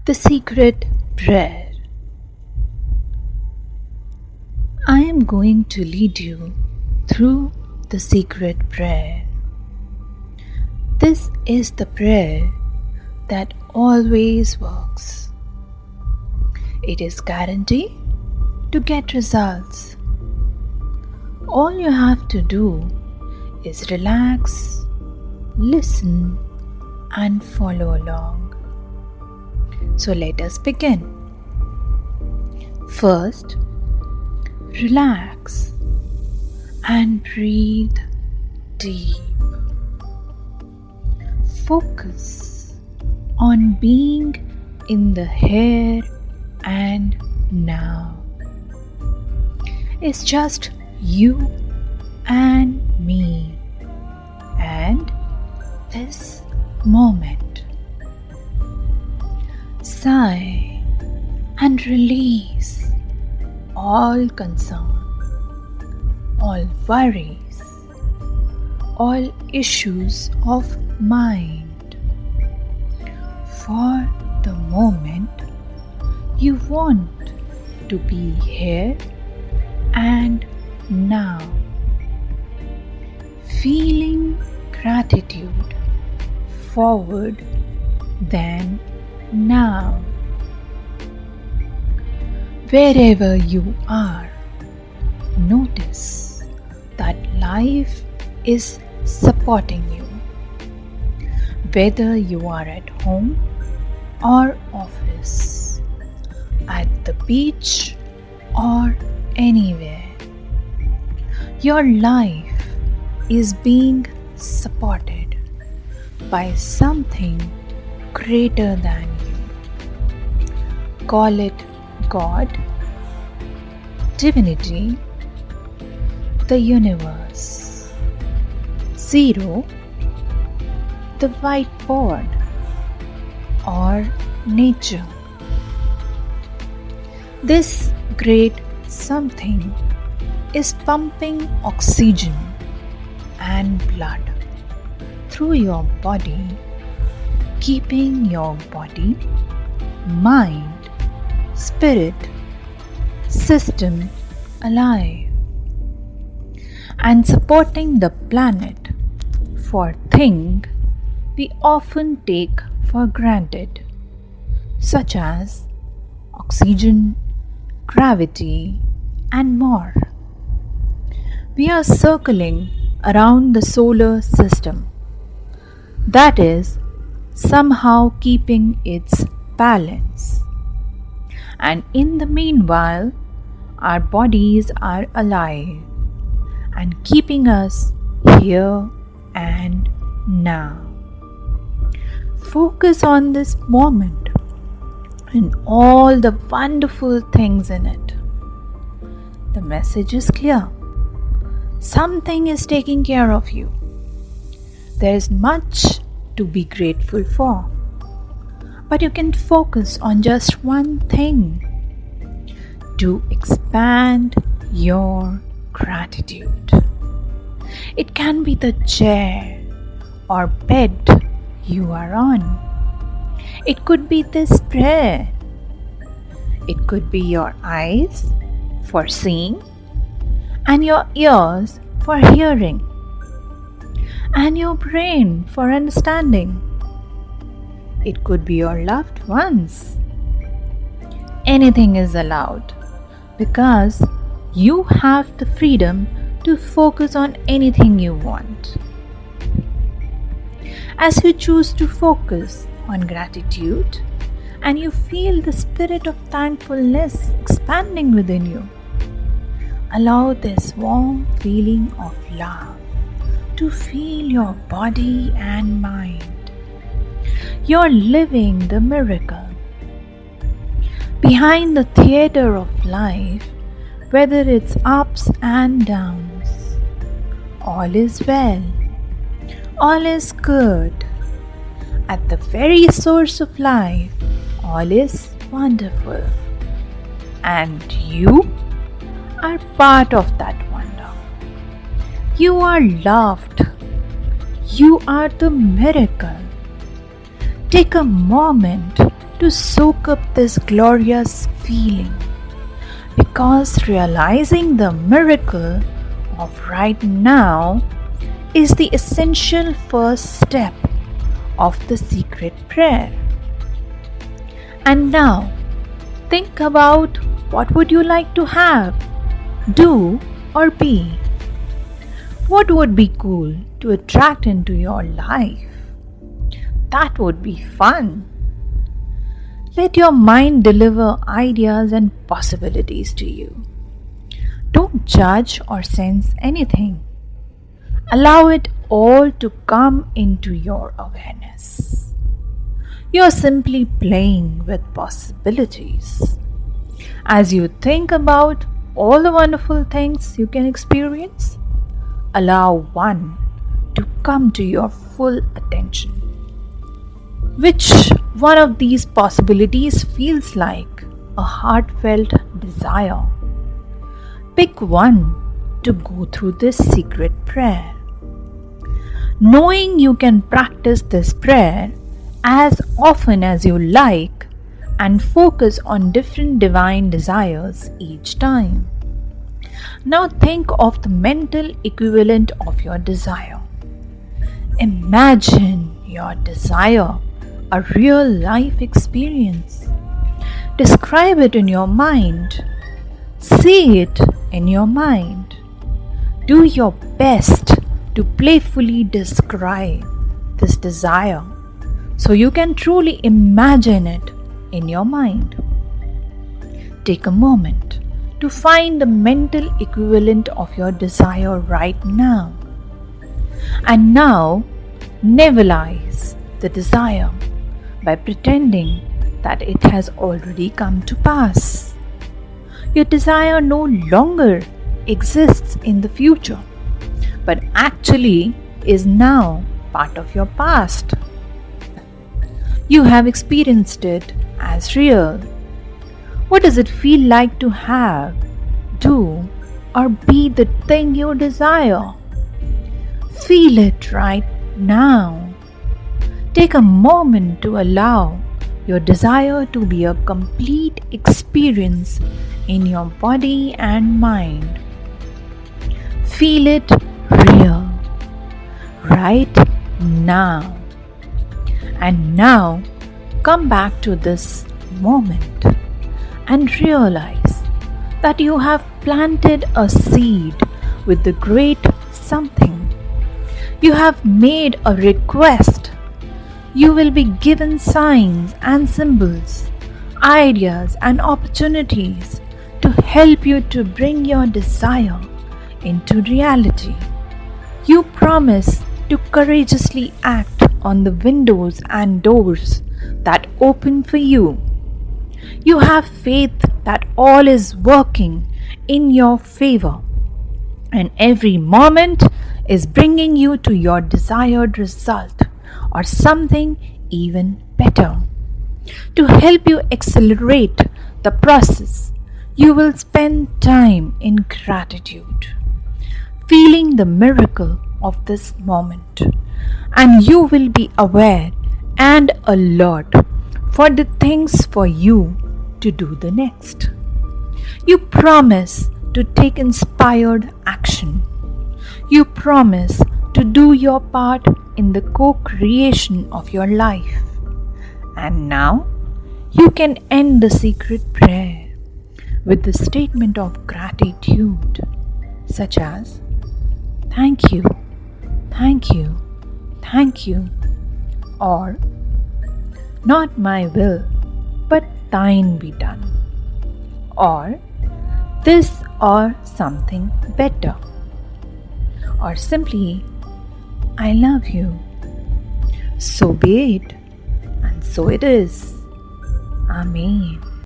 The Secret Prayer. I am going to lead you through the secret prayer. This is the prayer that always works. It is guaranteed to get results. All you have to do is relax, listen, and follow along. So let us begin. First, relax and breathe deep. Focus on being in the here and now. It's just you and me and this moment. Sigh and release all concern, all worries, all issues of mind. For the moment, you want to be here and now, feeling gratitude forward than now. Wherever you are, notice that life is supporting you. Whether you are at home or office, at the beach or anywhere, your life is being supported by something greater than you. Call it God, divinity, the universe, zero, the whiteboard, or nature. This great something is pumping oxygen and blood through your body, keeping your body, mind, spirit, system alive, and supporting the planet for things we often take for granted, such as oxygen, gravity, and more. We are circling around the solar system, that is, somehow keeping its balance. And in the meanwhile, our bodies are alive and keeping us here and now. Focus on this moment and all the wonderful things in it. The message is clear. Something is taking care of you. There is much to be grateful for. But you can focus on just one thing to expand your gratitude. It can be the chair or bed you are on. It could be this prayer. It could be your eyes for seeing and your ears for hearing and your brain for understanding. It could be your loved ones. Anything is allowed because you have the freedom to focus on anything you want. As you choose to focus on gratitude and you feel the spirit of thankfulness expanding within you, allow this warm feeling of love to fill your body and mind. You're living the miracle. Behind the theater of life, whether it's ups and downs, all is well, all is good. At the very source of life, all is wonderful. And you are part of that wonder. You are loved. You are the miracle. Take a moment to soak up this glorious feeling, because realizing the miracle of right now is the essential first step of the secret prayer. And now, think about what would you like to have, do or be. What would be cool to attract into your life? That would be fun. Let your mind deliver ideas and possibilities to you. Don't judge or sense anything. Allow it all to come into your awareness. You're simply playing with possibilities. As you think about all the wonderful things you can experience, allow one to come to your full attention. Which one of these possibilities feels like a heartfelt desire? Pick one to go through this secret prayer. Knowing you can practice this prayer as often as you like and focus on different divine desires each time. Now think of the mental equivalent of your desire. Imagine your desire a real life experience. Describe it in your mind. See it in your mind. Do your best to playfully describe this desire so you can truly imagine it in your mind. Take a moment to find the mental equivalent of your desire right now. And now, nebulize the desire by pretending that it has already come to pass. Your desire no longer exists in the future, but actually is now part of your past. You have experienced it as real. What does it feel like to have, do, or be the thing you desire? Feel it right now. Take a moment to allow your desire to be a complete experience in your body and mind. Feel it real, right now. And now, come back to this moment and realize that you have planted a seed with the great something. You have made a request. You will be given signs and symbols, ideas and opportunities to help you to bring your desire into reality. You promise to courageously act on the windows and doors that open for you. You have faith that all is working in your favor, and every moment is bringing you to your desired result or something even better. To help you accelerate the process, you will spend time in gratitude, feeling the miracle of this moment, and you will be aware and alert for the things for you to do the next. You promise to take inspired action. You promise to do your part in the co-creation of your life. And now you can end the secret prayer with the statement of gratitude, such as, "Thank you, thank you, thank you," or "Not my will, but thine be done," or "This or something better," or simply, "I love you." So be it, and so it is. Amen.